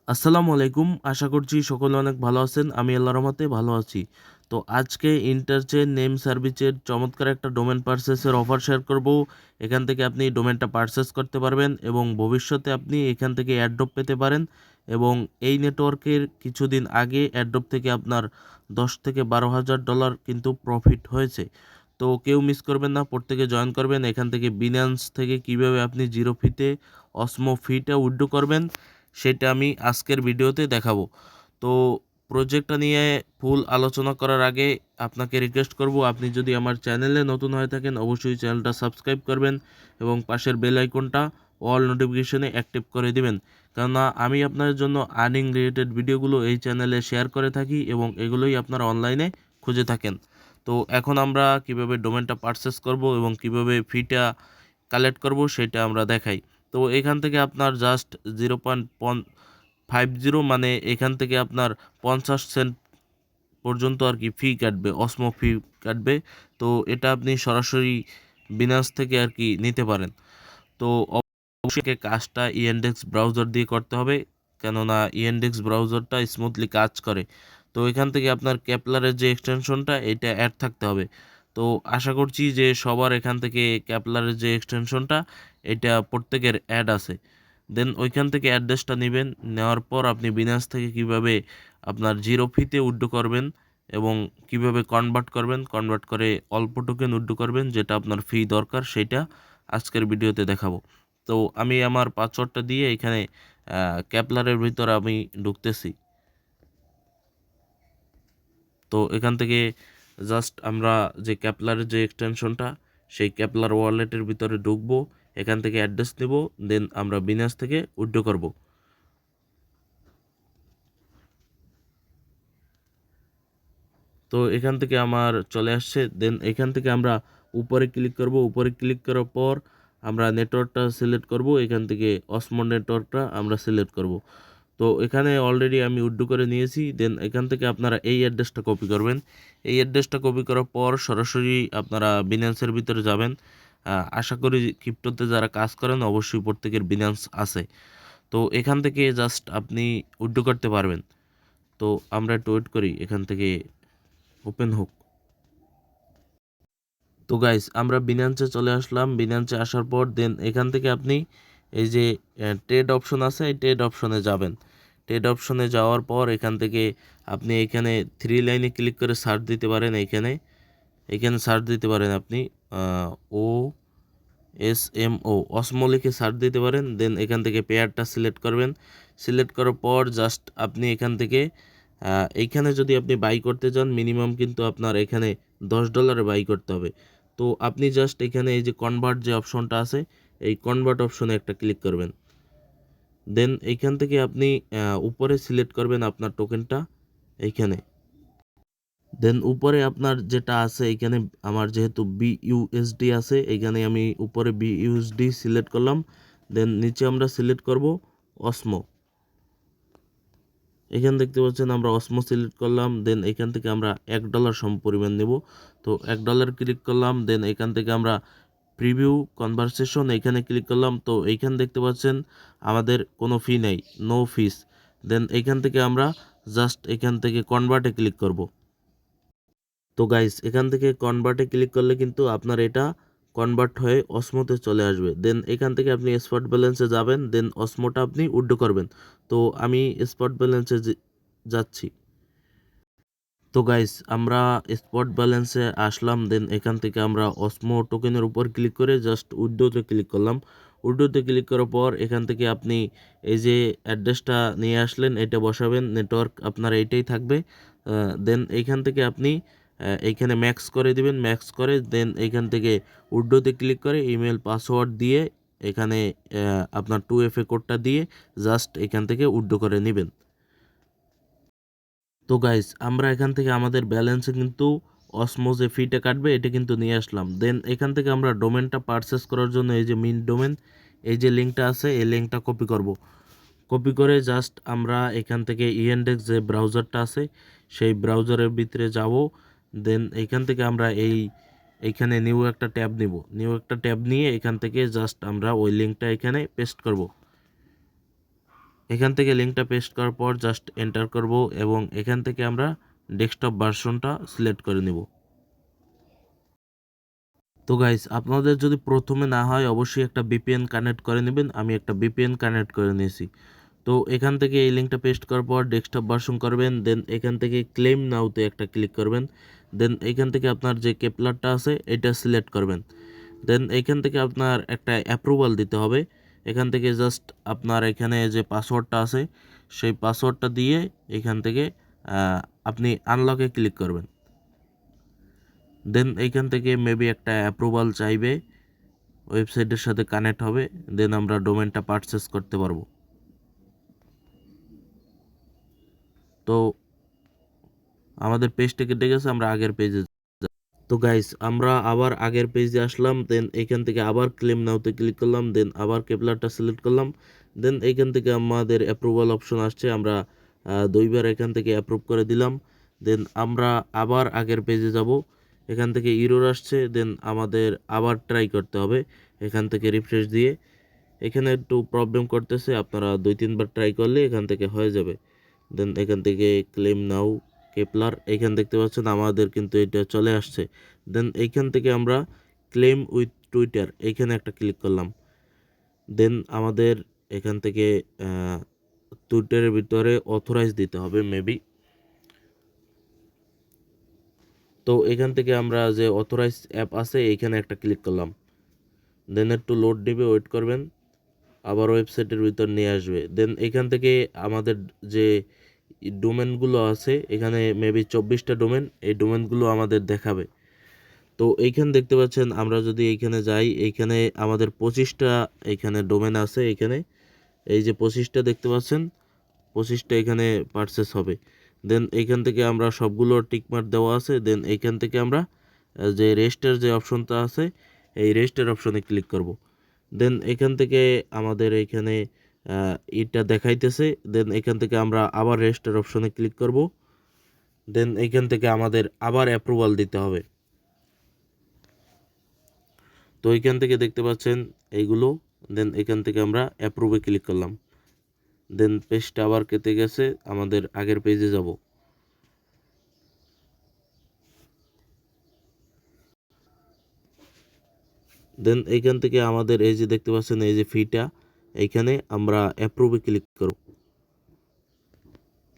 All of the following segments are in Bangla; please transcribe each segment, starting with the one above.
আসসালামু আলাইকুম। আশা করছি সকলে অনেক ভালো আছেন। আমি আল্লাহর রহমতে ভালো আছি। তো আজকে ইন্টারচেইন নেম সার্ভিসের চমৎকার একটা ডোমেন পারচেসের অফার শেয়ার করব। এখান থেকে আপনি ডোমেনটা পারচেস করতে পারবেন এবং ভবিষ্যতে আপনি এখান থেকে এয়ারড্রপ পেতে পারেন। এবং এই নেটওয়ার্কের কিছুদিন আগে এয়ারড্রপ থেকে আপনার 10 থেকে 12,000 ডলার কিন্তু প্রফিট হয়েছে। তো কেউ মিস করবেন না, প্রত্যেকে জয়েন করবেন। এখান থেকে বিনান্স থেকে কিভাবে আপনি জিরো ফিতে অসমো ফিটা উইথড্র করবেন সেটা আমি আজকের ভিডিওতে দেখাবো। তো প্রজেক্টটা নিয়ে ফুল আলোচনা করার আগে আপনাকে রিকোয়েস্ট করব, আপনি যদি আমার চ্যানেলে নতুন হয়ে থাকেন অবশ্যই চ্যানেলটা সাবস্ক্রাইব করবেন এবং পাশের বেল আইকনটা অল নোটিফিকেশনে অ্যাক্টিভ করে দিবেন। কেননা আমি আপনাদের জন্য আর্নিং রিলেটেড ভিডিওগুলো এই চ্যানেলে শেয়ার করে থাকি এবং এগুলোই আপনারা অনলাইনে খুঁজে থাকেন। তো এখন আমরা কিভাবে ডোমেনটা পারচেস করব এবং কিভাবে ফিটা কালেক্ট করব সেটা আমরা দেখাই। তো এখান থেকে আপনার জাস্ট 0.50 মানে এখান থেকে আপনার 50 সেন্ট পর্যন্ত আর কি ফি কাটবে, অসমো ফি কাটবে। তো এটা আপনি সরাসরি বিনান্স থেকে আর কি নিতে পারেন। তো অবশ্যই কাজটা ইএনডেক্স ব্রাউজার দিয়ে করতে হবে, কেননা ইএনডেক্স ব্রাউজারটা স্মুথলি কাজ করে। তো এখান থেকে আপনার ক্যাপলারের যে এক্সটেনশনটা এটা অ্যাড থাকতে হবে। তো আশা করছি যে সবার এখান থেকে ক্যাপলারের যে এক্সটেনশনটা এটা প্রত্যেকের অ্যাড আছে। দেন ওইখান থেকে অ্যাড্রেসটা নেবেন, নেওয়ার পর আপনি বিনান্স থেকে কিভাবে আপনার জিরো ফিতে উইথড্র করবেন এবং কিভাবে কনভার্ট করে অল্প টোকেন উইথড্র করবেন, যেটা আপনার ফি দরকার সেটা আজকের ভিডিওতে দেখাবো। তো আমি আমার পাসওয়ার্ডটা দিয়ে এখানে ক্যাপলারের ভিতর আমি ঢুকতেছি। তো এখান থেকে জাস্ট আমরা যে ক্যাপলারের যে এক্সটেনশনটা সেই ক্যাপলার ওয়ালেটের ভিতরে ঢুকবো, এখান থেকে অ্যাড্রেস নেব, দেন আমরা বিনান্স থেকে উইথড্র করব। তো এখান থেকে আমার চলে আসছে। দেন এখান থেকে আমরা উপরে ক্লিক করব, উপরে ক্লিক করার পর আমরা নেটওয়ার্কটা সিলেক্ট করব, এখান থেকে অসমো নেটওয়ার্কটা আমরা সিলেক্ট করব। তো এখানে অলরেডি আমি উইথড্র করে নিয়েছি। দেন এখান থেকে আপনারা এই অ্যাড্রেসটা কপি করবেন। এই অ্যাড্রেসটা কপি করার পর সরাসরি আপনারা বিনান্সের ভিতরে যাবেন। আশা করি ক্রিপ্টোতে যারা কাজ করেন অবশ্যই প্রত্যেকের বিনান্স আছে। তো এখান থেকে জাস্ট আপনি উইথড্র করতে পারবেন। তো আমরা একটু ওয়েট করি, এখান থেকে ওপেন হোক। তো গাইস আমরা বিনান্সে চলে আসলাম। বিনান্সে আসার পর দেন এখান থেকে আপনি এই যে ট্রেড অপশন আছে, এই ট্রেড অপশনে যাবেন। ট্রেড অপশনে যাওয়ার পর এখান থেকে আপনি এখানে থ্রি লাইনে ক্লিক করে সার্চ দিতে পারেন। এখানে সার্চ দিতে পারেন আপনি ও এস এম ও অসমো লিখে সার্চ দিতে পারেন। দেন এখান থেকে পেয়ারটা সিলেক্ট করবেন। সিলেক্ট করার পর জাস্ট আপনি এখান থেকে এইখানে যদি আপনি বাই করতে চান মিনিমাম কিন্তু আপনার এখানে $10 বাই করতে হবে। তো আপনি জাস্ট এখানে এই যে কনভার্ট যে অপশনটা আছে এই কনভার্ট অপশনে একটা ক্লিক করবেন। দেন এইখান থেকে আপনি উপরে সিলেক্ট করবেন আপনার টোকেনটা এইখানে। দেন উপরে আপনার যেটা আছে এখানে আমার যেহেতু বিইউএসডি আছে, এখানে আমি উপরে বিইউএসডি সিলেক্ট করলাম। দেন নিচে আমরা সিলেক্ট করব অসমো। এখানে দেখতে পাচ্ছেন আমরা অসমো সিলেক্ট করলাম। দেন এখান থেকে আমরা $1 সম পরিমাণ নেব। তো $1 ক্লিক করলাম। দেন এখান থেকে আমরা প্রিভিউ কনভারসেশন এখানে ক্লিক করলাম। তো এইখানে দেখতে পাচ্ছেন আমাদের কোনো ফি নাই, নো ফিস। দেন এখান থেকে আমরা জাস্ট এখান থেকে কনভার্টে ক্লিক করব। তো গাইস এখান থেকে কনভার্টে ক্লিক করলে কিন্তু আপনার এটা কনভার্ট হয়ে অসমোতে চলে আসবে। দেন এখান থেকে আপনি স্পট ব্যালেন্সে যাবেন, দেন অসমোটা আপনি উইথড্র করবেন। তো আমি স্পট ব্যালেন্সে যাচ্ছি। তো গাইস আমরা স্পট ব্যালেন্সে আসলাম। দেন এখান থেকে আমরা অসমো টোকেনের উপর ক্লিক করে জাস্ট উইথড্রোতে ক্লিক করলাম। উইথড্রোতে ক্লিক করার পর এখান থেকে আপনি এই যে অ্যাড্রেসটা নিয়ে আসলেন এটা বসাবেন, নেটওয়ার্ক আপনার এইটাই থাকবে। দেন এইখান থেকে আপনি এইখানে ম্যাক্স করে দিবেন, ম্যাক্স করে দেন এইখান থেকে উইথড্রোতে ক্লিক করে ইমেল পাসওয়ার্ড দিয়ে এখানে আপনার 2FA কোডটা দিয়ে জাস্ট এখান থেকে উইথড্র করে নেবেন। তো গাইস আমরা এখান থেকে আমাদের ব্যালেন্সে কিন্তু অসমো যে ফিটা কাটবে এটা কিন্তু নিয়ে আসলাম। দেন এখান থেকে আমরা ডোমেনটা পারচেস করার জন্য এই যে মিন ডোমেন এই যে লিঙ্কটা আছে এই লিঙ্কটা কপি করব। কপি করে জাস্ট আমরা এখান থেকে ইএনডেক্স যে ব্রাউজারটা আছে সেই ব্রাউজারের ভিতরে যাব। দেন এখান থেকে আমরা এইখানে নিউ একটা ট্যাব নিব। নিউ একটা ট্যাব নিয়ে এখান থেকে জাস্ট আমরা ওই লিঙ্কটা এখানে পেস্ট করব। এখান থেকে লিঙ্কটা পেস্ট করার পর জাস্ট এন্টার করব এবং এখান থেকে আমরা ডেস্কটপ ভার্সনটা সিলেক্ট করে নেব। তো গাইস, আপনাদের যদি প্রথমে না হয় অবশ্যই একটা ভিপিএন কানেক্ট করে নেবেন। আমি একটা ভিপিএন কানেক্ট করে নিয়েছি। তো এখান থেকে এই লিঙ্কটা পেস্ট করার পর ডেস্কটপ ভার্সন করবেন, দেন এখান থেকে ক্লেম নাওতে একটা ক্লিক করবেন, দেন এখান থেকে আপনার যে কেপলারটা আছে এটা সিলেক্ট করবেন, দেন এখান থেকে আপনার একটা অ্যাপ্রুভাল দিতে হবে। এখান থেকে জাস্ট আপনার এখানে যে পাসওয়ার্ডটা আছে সেই পাসওয়ার্ডটা দিয়ে এখান থেকে আপনি আনলকে ক্লিক করবেন, দেন এইখান থেকে মেবি একটা অ্যাপ্রুভাল চাইবে, ওয়েবসাইটের সাথে কানেক্ট হবে, দেন আমরা ডোমেনটা পারচেস করতে পারবো। তো আমাদের পেজটা কেটে গেছে, আমরা আগের পেজে। তো গাইস, আমরা আবার আগের পেজে আসলাম, দেন এইখান থেকে আবার ক্লেম নাওতে ক্লিক করলাম, দেন আবার কেপলারটা সিলেক্ট করলাম, দেন এইখান থেকে আমাদের অ্যাপ্রুভাল অপশন আসছে, আমরা দুইবার এখান থেকে অ্যাপ্রুভ করে দিলাম, দেন আমরা আবার আগের পেজে যাব। এখান থেকে ইরর আসছে, দেন আমাদের আবার ট্রাই করতে হবে এখান থেকে রিফ্রেশ দিয়ে। এখানে একটু প্রবলেম করতেছে, আপনারা 2-3 বার ট্রাই করলে এখান থেকে হয়ে যাবে। দেন এখান থেকে ক্লেম নাও কেপলার, এখান দেখতে পাচ্ছেন আমাদের কিন্তু এটা চলে আসছে। দেন এইখান থেকে আমরা ক্লেম উইথ টুইটার এইখানে একটা ক্লিক করলাম, দেন আমাদের এখান থেকে টুইটারের ভিতরে অথরাইজ দিতে হবে মেবি। তো এখান থেকে আমরা যে অথরাইজ অ্যাপ আছে এইখানে একটা ক্লিক করলাম, দেন একটু লোড নেবে, ওয়েট করবেন, আবার ওয়েবসাইটের ভিতর নিয়ে আসবে। দেন এখান থেকে আমাদের যে ডোমেনগুলো আছে এখানে মেবি 24টা ডোমেন, এই ডোমেনগুলো আমাদের দেখাবে। তো এইখানে দেখতে পাচ্ছেন, আমরা যদি এইখানে যাই, এইখানে আমাদের 25টা এইখানে ডোমেন আছে। এইখানে এই যে 25টা দেখতে পাচ্ছেন, 25টা এখানে পারচেস হবে। দেন এইখান থেকে আমরা সবগুলো টিকমার্ক দেওয়া আছে, দেন এইখান থেকে আমরা যে রেস্টের যে অপশনটা আছে এই রেস্টের অপশনে ক্লিক করব। দেন এখান থেকে আমাদের এইখানে এটা দেখাইতেছে, দেন এখান থেকে আমরা আবার রেস্টের অপশনে ক্লিক করব, দেন এইখান থেকে আমাদের আবার অ্যাপ্রুভাল দিতে হবে। তো এইখান থেকে দেখতে পাচ্ছেন এইগুলো, দেন এখান থেকে আমরা অ্যাপ্রুভে ক্লিক করলাম, দেন পেজটা আবার কেটে গেছে, আমাদের আগের পেজে যাব। দেন এইখান থেকে আমাদের এই যে দেখতে পাচ্ছেন এই যে ফিটা, এইখানে আমরা অ্যাপ্রুভে ক্লিক করব,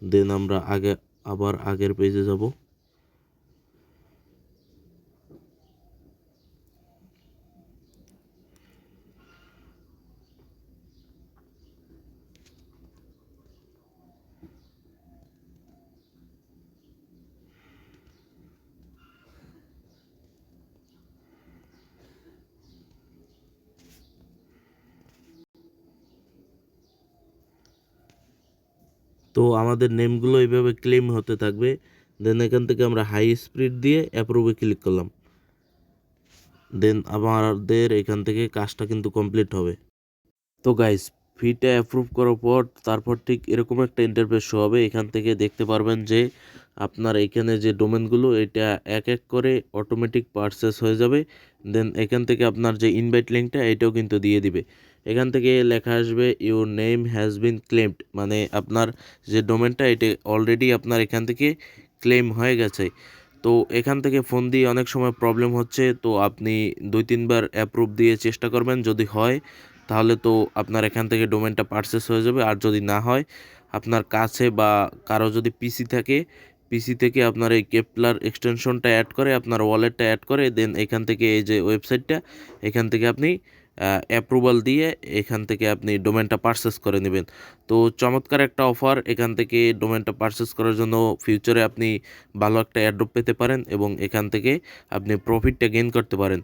দেন আমরা আবার আগের পেজে যাব। তো আমাদের নেমগুলো এইভাবে ক্লেম হতে থাকবে, দেন এখান থেকে আমরা হাই স্পিড দিয়ে অ্যাপ্রুভে ক্লিক করলাম, দেন আমাদের এখান থেকে কাজটা কিন্তু কমপ্লিট হবে। তো গাইস, ফিটা অ্যাপ্রুভ করার পর তারপর ঠিক এরকম একটা ইন্টারফেস শো হবে। এখান থেকে দেখতে পারবেন যে আপনার এখানে যে ডোমেনগুলো এটা এক এক করে অটোমেটিক পারচেস হয়ে যাবে। দেন এখান থেকে আপনার যে ইনভাইট লিঙ্কটা এটাও কিন্তু দিয়ে দিবে। এখান থেকে লেখা আসবে your name has been claimed, মানে আপনার যে ডোমেনটা এটা অলরেডি আপনার এখান থেকে ক্লেম হয়ে গেছে। তো এখান থেকে ফোন দিয়ে অনেক সময় প্রবলেম হচ্ছে, তো আপনি 2-3 বার অ্যাপ্রুভ দিয়ে চেষ্টা করবেন, যদি হয় তাহলে তো আপনার এখান থেকে ডোমেনটা পারচেস হয়ে যাবে। আর যদি না হয়, আপনার কাছে বা কারো যদি পিসি থাকে, পিসি থেকে আপনার এই কেপলার এক্সটেনশনটা অ্যাড করে আপনার ওয়ালেটটা অ্যাড করে দেন এখান থেকে এই যে ওয়েবসাইটটা এখান থেকে আপনি অ্যাপ্রুভাল দিয়ে এখান থেকে আপনি ডোমেনটা পারচেস করে নেবেন। তো চমৎকার একটা অফার, এখান থেকে ডোমেনটা পারচেস করার জন্য ফিউচারে আপনি ভালো একটা এয়ারড্রপ পেতে পারেন এবং এখান থেকে আপনি প্রফিটটা গেইন করতে পারেন।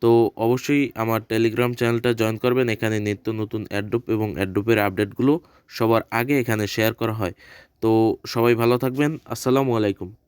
তো অবশ্যই আমার টেলিগ্রাম চ্যানেলটা জয়েন করবেন, এখানে নিত্য নতুন অ্যাড্রপ এবং অ্যাড্রপের আপডেটগুলো সবার আগে এখানে শেয়ার করা হয়। তো সবাই ভালো থাকবেন, আসসালামু আলাইকুম।